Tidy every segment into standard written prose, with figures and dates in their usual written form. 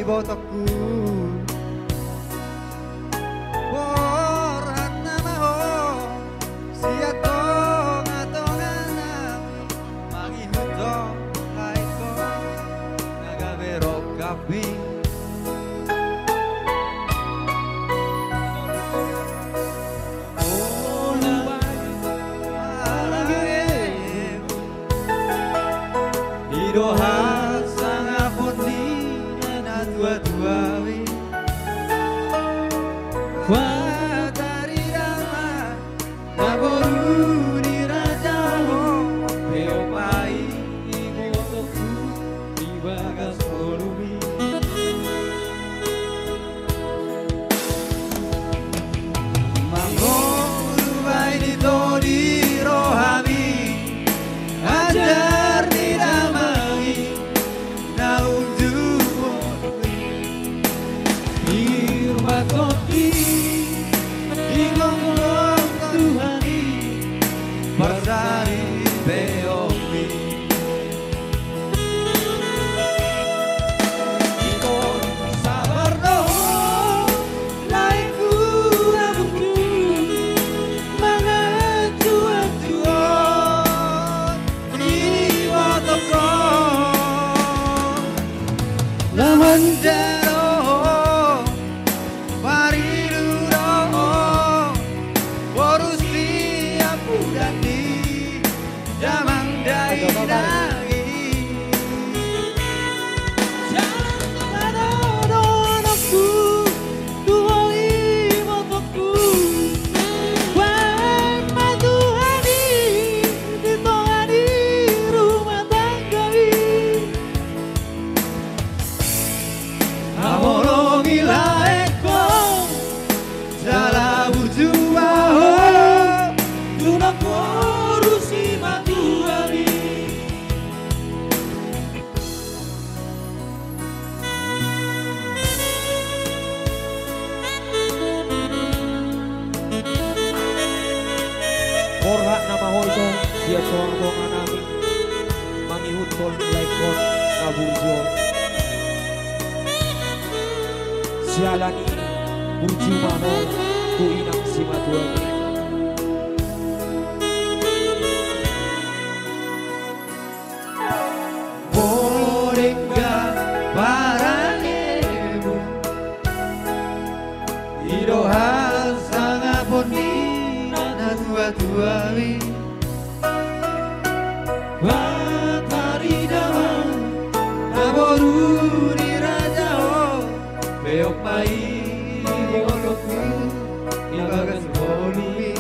botoku Borat nama ho Sia tonga-tonga nami Mangi huto kaiko Naga berok kapi Doha sangat poni na tua-tuawi Watari dama na boru di rajaho Beopai imotoku di bagas volumi Mangolu bai di todi rohami Ajar di dama Kopi di ngomong Tuhani Bersari beomi Ikon sabar doh Laiku rambutku Mengacuan-cuan Di wotoko Lawan Korhak nama hoito dia soang-soangan nami mangihut tol laikon naburjo sialani burju mano tu inang simatuan Borenga paranemu Iroha sangat poni tua-tuawi Watari dama Naboru di rajao Beopai botoku Di bagas volumi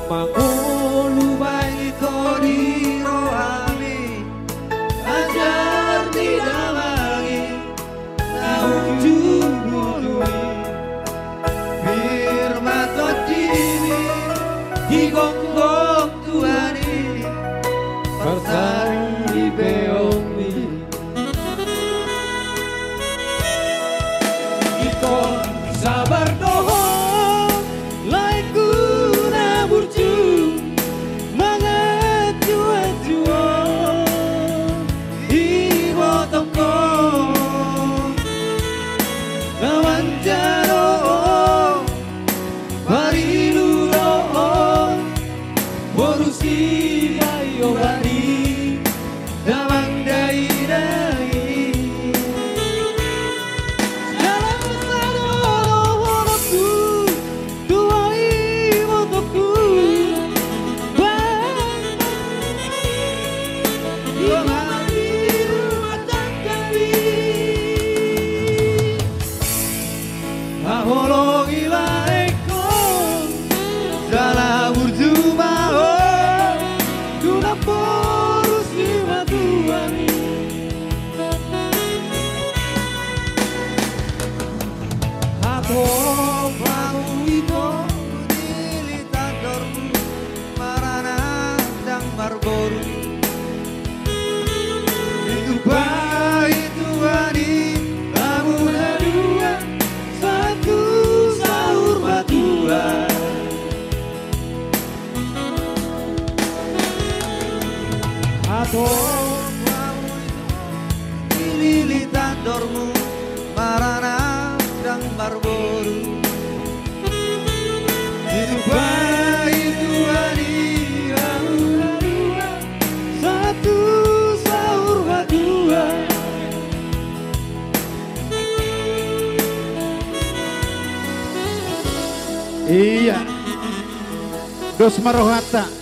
Mangolu bai tori rohami Ajar di damangi Nauju di gonggong Tuhani Bersari beomi Ikon sabar doho Laiku na burju Mengacuan-cuan Di wotoko Lawan jaro Borusi bayo bari Damang dai-dai Dalam sadar horoku Tuai motoku Di rumah tanggawi Aholongi laikon Salah urjuma Ator motormu marana dan barboru. Hidup baik dua dia, satu sahur berdua. Iya, Dos Marohata